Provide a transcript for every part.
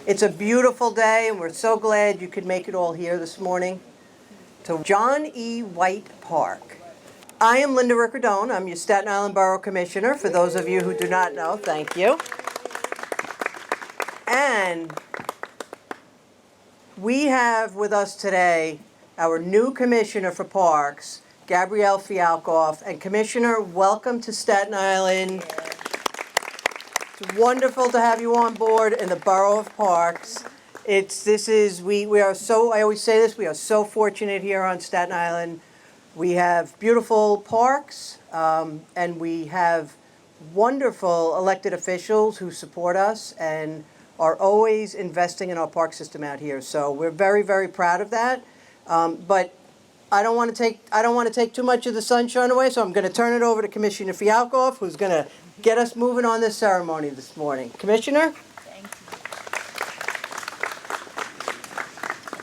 It's a beautiful day, and we're so glad you could make it all here this morning to John E. White Park. I am Linda Riccardone. I'm your Staten Island Borough Commissioner. For those of you who do not know, thank you. And we have with us today our new Commissioner for Parks, Gabrielle Fialkoff. And Commissioner, welcome to Staten Island. It's wonderful to have you on board in the Borough of Parks. We are so, I always say this, we are so fortunate here on Staten Island. We have beautiful parks, and we have wonderful elected officials who support us and are always investing in our park system out here. So we're very, very proud of that. But I don't want to take too much of the sunshine away, so I'm going to turn it over to Commissioner Fialkoff, who's going to get us moving on this ceremony this morning. Commissioner? Thank you.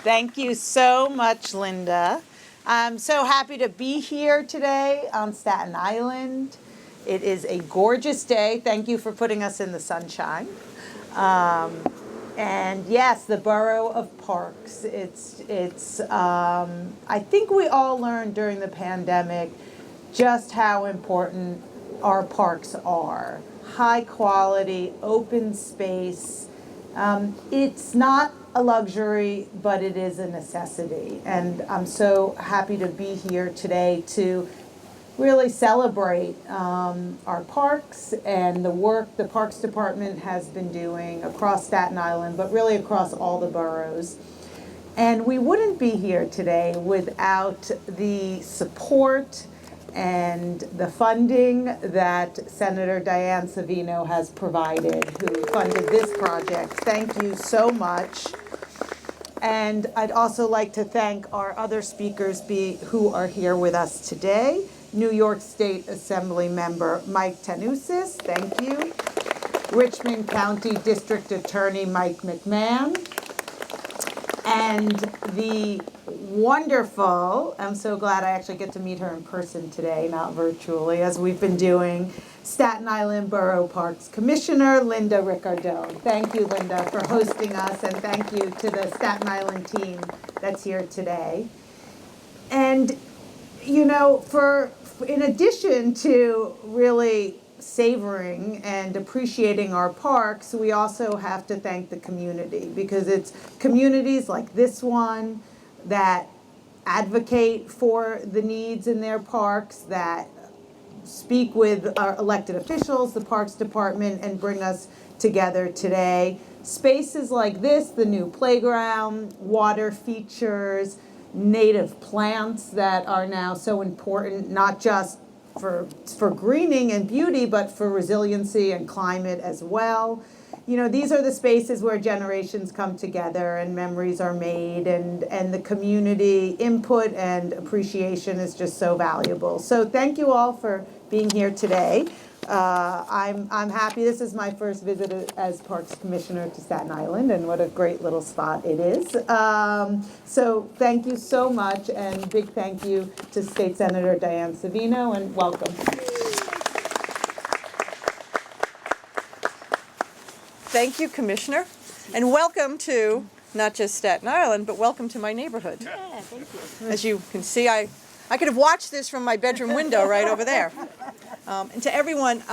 Thank you so much, Linda. I'm so happy to be here today on Staten Island. It is a gorgeous day. Thank you for putting us in the sunshine. And yes, the Borough of Parks. I think we all learned during the pandemic just how important our parks are. High quality, open space. It's not a luxury, but it is a necessity. And I'm so happy to be here today to really celebrate our parks and the work the Parks Department has been doing across Staten Island, but really across all the boroughs. And we wouldn't be here today without the support and the funding that Senator Diane Savino has provided, who funded this project. Thank you so much. And I'd also like to thank our other speakers who are here with us today. New York State Assembly Member Mike Tanusis, thank you. Richmond County District Attorney Mike McMahon. And the wonderful, I'm so glad I actually get to meet her in person today, not virtually, as we've been doing, Staten Island Borough Parks Commissioner Linda Riccardone. Thank you, Linda, for hosting us, and thank you to the Staten Island team that's here today. And, you know, in addition to really savoring and appreciating our parks, we also have to thank the community, because it's communities like this one that advocate for the needs in their parks, that speak with our elected officials, the Parks Department, and bring us together today. Spaces like this, the new playground, water features, native plants that are now so important, not just for greening and beauty, but for resiliency and climate as well. You know, these are the spaces where generations come together and memories are made, and the community input and appreciation is just so valuable. So thank you all for being here today. I'm happy. This is my first visit as Parks Commissioner to Staten Island, and what a great little spot it is. So thank you so much, and big thank you to State Senator Diane Savino, and welcome. Thank you, Commissioner, and welcome to not just Staten Island, but welcome to my neighborhood. Yeah, thank you. As you can see, I could have watched this from my bedroom window right over there. And to everyone,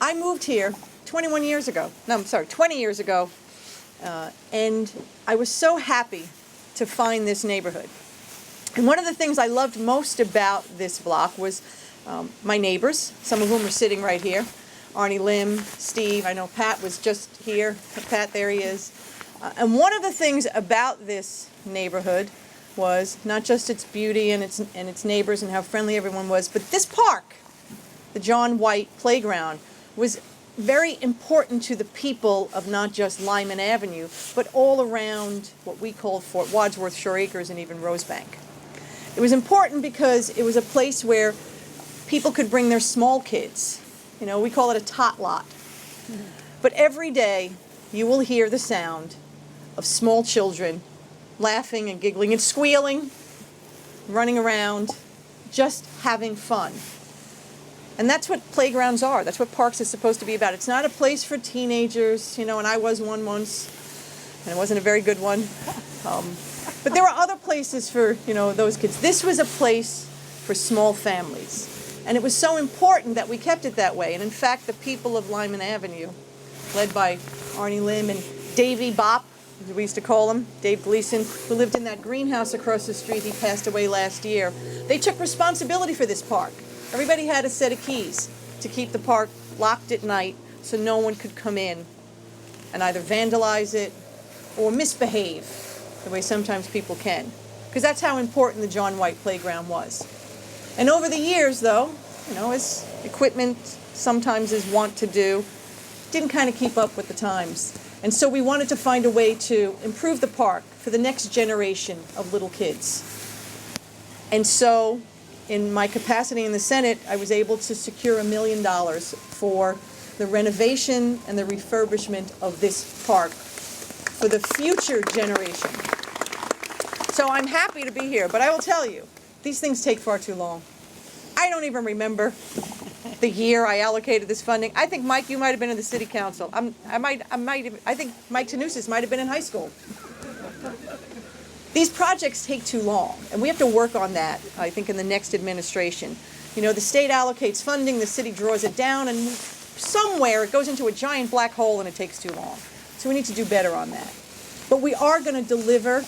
I moved here 20 years ago, and I was so happy to find this neighborhood. And one of the things I loved most about this block was my neighbors, some of whom are sitting right here. Arnie Lim, Steve, I know Pat was just here. Pat, there he is. And one of the things about this neighborhood was not just its beauty and its neighbors and how friendly everyone was, but this park, the John White Playground, was very important to the people of not just Lyman Avenue, but all around what we called Fort Wadsworth, Shore Acres, and even Rosebank. It was important because it was a place where people could bring their small kids. You know, we call it a tot lot. But every day you will hear the sound of small children laughing and giggling and squealing, running around, just having fun. And that's what playgrounds are. That's what parks is supposed to be about. It's not a place for teenagers, you know, and I was one once, and it wasn't a very good one. But there are other places for, you know, those kids. This was a place for small families. And it was so important that we kept it that way. And in fact, the people of Lyman Avenue, led by Arnie Lim and Davey Bop, as we used to call him, Dave Gleason, who lived in that greenhouse across the street. He passed away last year. They took responsibility for this park. Everybody had a set of keys to keep the park locked at night so no one could come in and either vandalize it or misbehave the way sometimes people can. Because that's how important the John White Playground was. And over the years, though, you know, as equipment sometimes is wont to do, didn't kind of keep up with the times. And so we wanted to find a way to improve the park for the next generation of little kids. And so, in my capacity in the Senate, I was able to secure $1 million for the renovation and the refurbishment of this park for the future generation. So I'm happy to be here, but I will tell you, these things take far too long. I don't even remember the year I allocated this funding. I think, Mike, you might have been in the city council. I think Mike Tanusis might have been in high school. These projects take too long, and we have to work on that, I think, in the next administration. You know, the state allocates funding, the city draws it down, and somewhere it goes into a giant black hole and it takes too long. So we need to do better on that. But we are going to deliver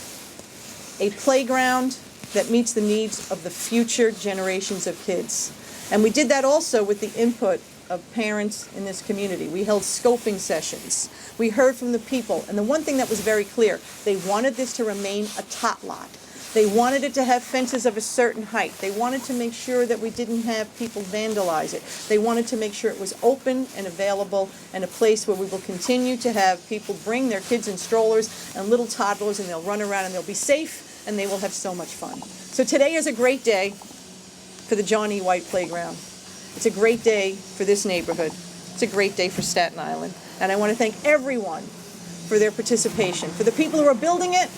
a playground that meets the needs of the future generations of kids. And we did that also with the input of parents in this community. We held scoping sessions. We heard from the people. And the one thing that was very clear, they wanted this to remain a tot lot. They wanted it to have fences of a certain height. They wanted to make sure that we didn't have people vandalize it. They wanted to make sure it was open and available and a place where we will continue to have people bring their kids in strollers and little toddlers, and they'll run around and they'll be safe and they will have so much fun. So today is a great day for the John E. White Playground. It's a great day for this neighborhood. It's a great day for Staten Island. And I want to thank everyone for their participation. For the people who are building it,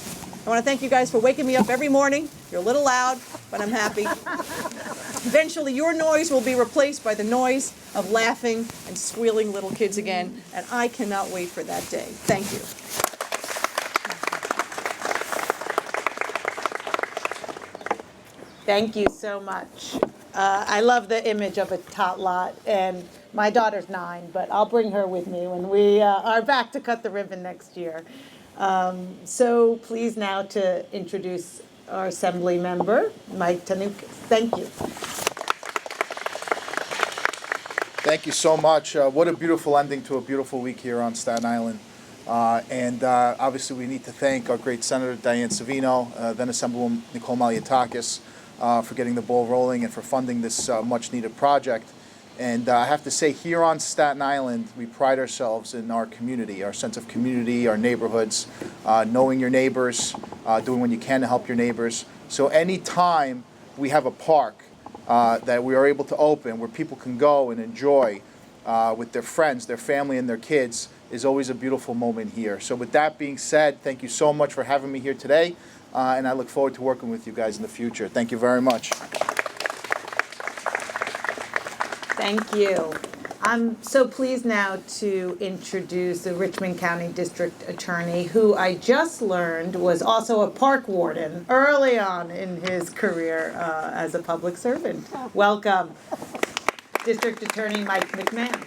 I want to thank you guys for waking me up every morning. You're a little loud, but I'm happy. Eventually, your noise will be replaced by the noise of laughing and squealing little kids again. And I cannot wait for that day. Thank you. Thank you so much. I love the image of a tot lot, and my daughter's 9, but I'll bring her with me when we are back to cut the ribbon next year. So pleased now to introduce our Assembly member, Mike Tanukas. Thank you. Thank you so much. What a beautiful ending to a beautiful week here on Staten Island. And obviously we need to thank our great Senator Diane Savino, then Assemblywoman Nicole Malliotakis, for getting the ball rolling and for funding this much-needed project. And I have to say, here on Staten Island, we pride ourselves in our community, our sense of community, our neighborhoods, knowing your neighbors, doing what you can to help your neighbors. So anytime we have a park that we are able to open where people can go and enjoy with their friends, their family, and their kids is always a beautiful moment here. So with that being said, thank you so much for having me here today. And I look forward to working with you guys in the future. Thank you very much. Thank you. I'm so pleased now to introduce the Richmond County District Attorney, who I just learned was also a park warden early on in his career as a public servant. Welcome, District Attorney Mike McMahon.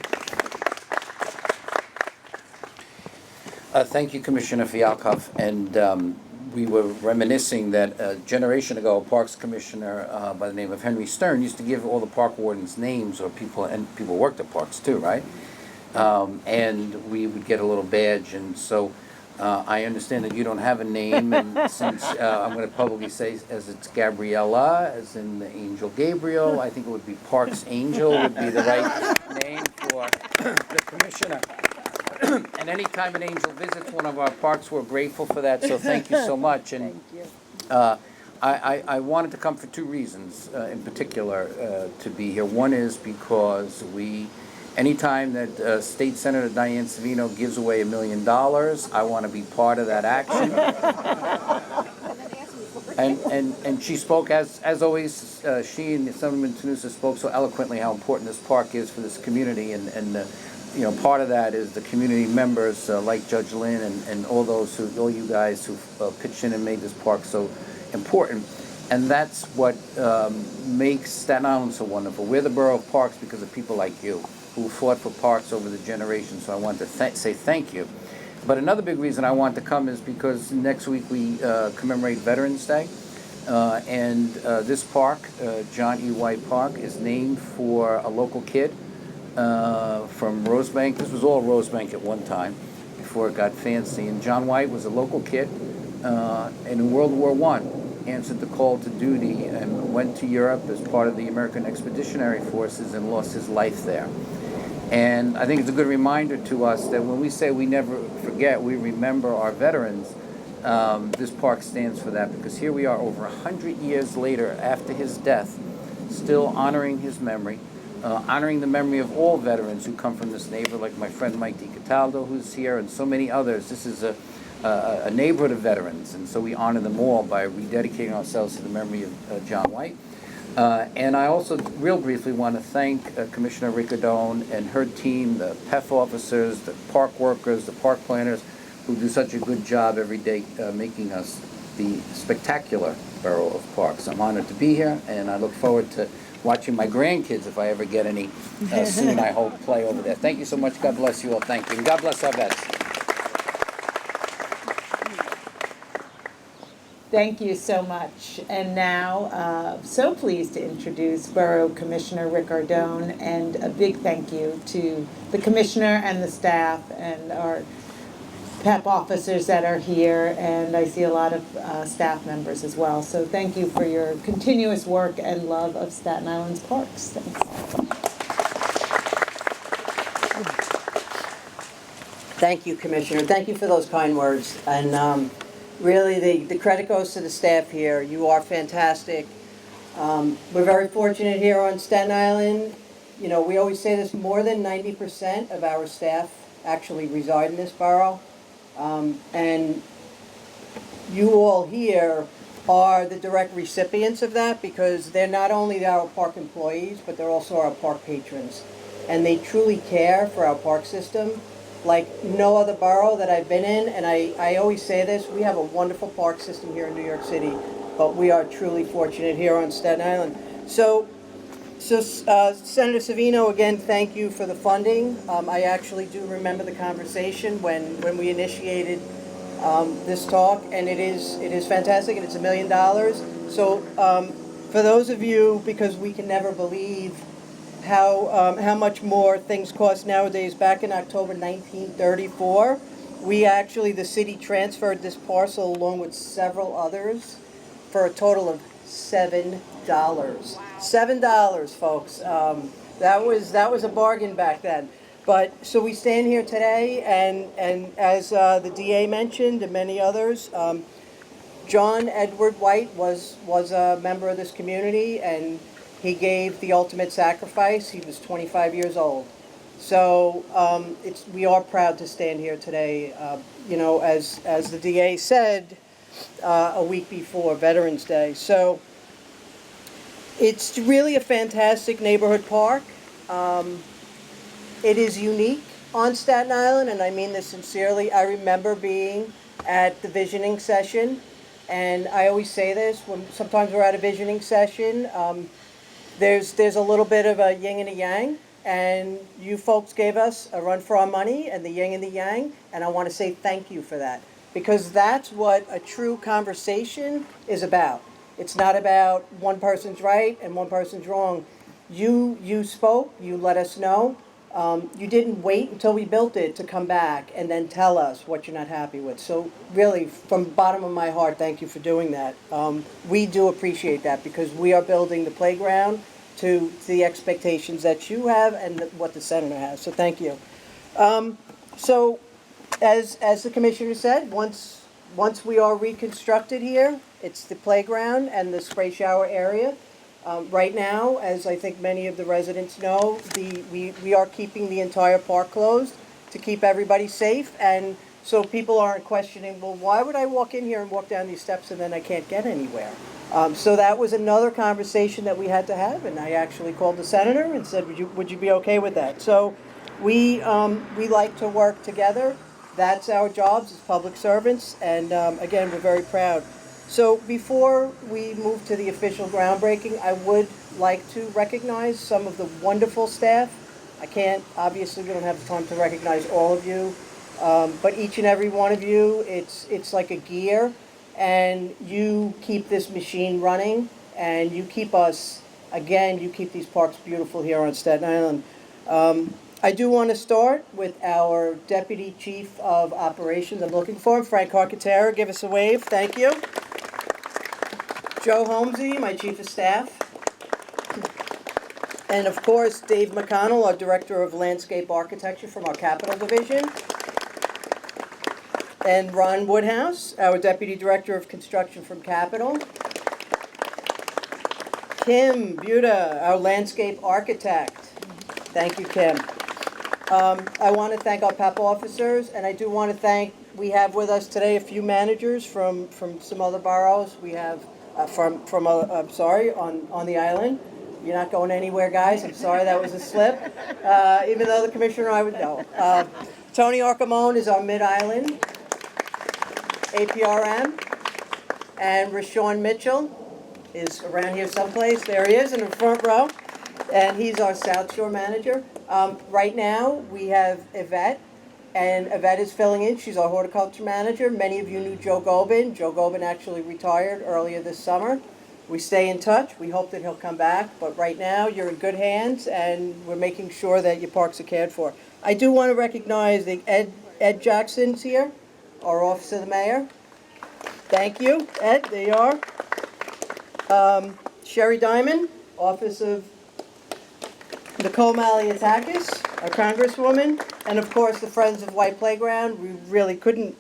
Thank you, Commissioner Fialkoff. And we were reminiscing that a generation ago, a parks commissioner by the name of Henry Stern used to give all the park wardens names, or people, and people worked at parks too, right? And we would get a little badge. And so I understand that you don't have a name, and since I'm going to publicly say, as it's Gabriella, as in the angel Gabriel, I think it would be Parks Angel would be the right name for the commissioner. And anytime an angel visits one of our parks, we're grateful for that, so thank you so much. And I wanted to come for 2 reasons in particular to be here. One is because anytime that State Senator Diane Savino gives away $1 million, I want to be part of that action. And she spoke, as always, she and Assemblyman Tanusa spoke so eloquently how important this park is for this community, and you know, part of that is the community members like Judge Lynn and all you guys who pitched in and made this park so important. And that's what makes Staten Island so wonderful. We're the borough of parks because of people like you who fought for parks over the generations. So I want to say thank you. But another big reason I want to come is because next week we commemorate Veterans Day. And this park, John E. White Park, is named for a local kid from Rosebank. This was all Rosebank at one time before it got fancy. And John White was a local kid, and in World War I answered the call to duty and went to Europe as part of the American Expeditionary Forces and lost his life there. And I think it's a good reminder to us that when we say we never forget, we remember our veterans. This park stands for that, because here we are over 100 years later after his death, still honoring his memory, honoring the memory of all veterans who come from this neighborhood, like my friend Mike DiCataldo, who's here, and so many others. This is a neighborhood of veterans, and so we honor them all by rededicating ourselves to the memory of John White. And I also real briefly want to thank Commissioner Ricardone and her team, the PEF officers, the park workers, the park planners, who do such a good job every day making us the spectacular borough of parks. I'm honored to be here, and I look forward to watching my grandkids, if I ever get any, soon, I hope, play over there. Thank you so much. God bless you all. Thank you. And God bless our vets. Thank you so much. And now, so pleased to introduce Borough Commissioner Rick Ardone, and a big thank you to the Commissioner and the staff and our PEP officers that are here, and I see a lot of staff members as well. So thank you for your continuous work and love of Staten Island's parks. Thanks. Thank you, Commissioner. Thank you for those kind words. And really, the credit goes to the staff here. You are fantastic. We're very fortunate here on Staten Island. You know, we always say this, more than 90% of our staff actually reside in this borough. And you all here are the direct recipients of that, because they're not only our park employees, but they're also our park patrons. And they truly care for our park system like no other borough that I've been in. And I always say this, we have a wonderful park system here in New York City, but we are truly fortunate here on Staten Island. So Senator Savino, again, thank you for the funding. I actually do remember the conversation when we initiated this talk, and it is fantastic, and it's $1 million. So for those of you, because we can never believe how much more things cost nowadays, back in October 1934, we actually, the city transferred this parcel along with several others for a total of $7. $7, folks. That was a bargain back then. But so we stand here today, and as the DA mentioned and many others, John Edward White was a member of this community, and he gave the ultimate sacrifice. He was 25 years old. So we are proud to stand here today. You know, as the DA said a week before Veterans Day. So it's really a fantastic neighborhood park. It is unique on Staten Island, and I mean this sincerely. I remember being at the visioning session, and I always say this, when sometimes we're at a visioning session, there's a little bit of a yin and a yang, and you folks gave us a run for our money and the yin and the yang, and I want to say thank you for that, because that's what a true conversation is about. It's not about one person's right and one person's wrong. You spoke, you let us know. You didn't wait until we built it to come back and then tell us what you're not happy with. So really, from the bottom of my heart, thank you for doing that. We do appreciate that, because we are building the playground to the expectations that you have and what the senator has. So thank you. So as the commissioner said, once we are reconstructed here, it's the playground and the spray shower area. Right now, as I think many of the residents know, we are keeping the entire park closed to keep everybody safe, and so people aren't questioning, well, why would I walk in here and walk down these steps and then I can't get anywhere? So that was another conversation that we had to have, and I actually called the senator and said, would you be okay with that? So we like to work together. That's our jobs as public servants, and again, we're very proud. So before we move to the official groundbreaking, I would like to recognize some of the wonderful staff. I can't, obviously, we don't have the time to recognize all of you, but each and every one of you, it's like a gear, and you keep this machine running, and you keep us, again, you keep these parks beautiful here on Staten Island. I do want to start with our Deputy Chief of Operations. I'm looking for him, Frank Carcatera. Give us a wave. Thank you. Joe Holmesy, my Chief of Staff. And of course, Dave McConnell, our Director of Landscape Architecture from our Capital Division. And Ron Woodhouse, our Deputy Director of Construction from Capital. Kim Buda, our Landscape Architect. Thank you, Kim. I want to thank our PEP officers, and I do want to thank, we have with us today a few managers from some other boroughs. We have on the island. You're not going anywhere, guys. I'm sorry, that was a slip. Even though the commissioner and I would know. Tony Arcamone is our Mid-Island APRM, and Rashawn Mitchell is around here someplace. There he is in the front row, and he's our South Shore manager. Right now, we have Yvette, and Yvette is filling in. She's our horticulture manager. Many of you knew Joe Gobin. Joe Gobin actually retired earlier this summer. We stay in touch. We hope that he'll come back, but right now, you're in good hands, and we're making sure that your parks are cared for. I do want to recognize the Ed Jackson's here, our Office of the Mayor. Thank you, Ed, there you are. Sherry Diamond, Office of Nicole Malliotakis, our Congresswoman, and of course the Friends of White Playground. We really couldn't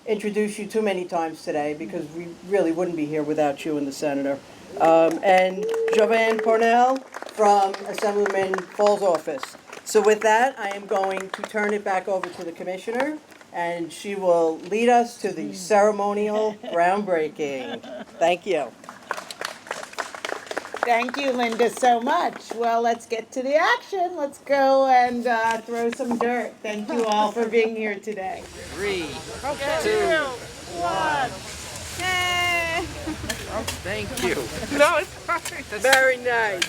introduce you too many times today because we really wouldn't be here without you and the Senator. And Joanne Cornell from Assemblyman Fall's office. So with that, I am going to turn it back over to the Commissioner, and she will lead us to the ceremonial groundbreaking. Thank you. Thank you, Linda, so much. Well, let's get to the action. Let's go and throw some dirt. Thank you all for being here today. 3, 2, 1. thank you. Very nice.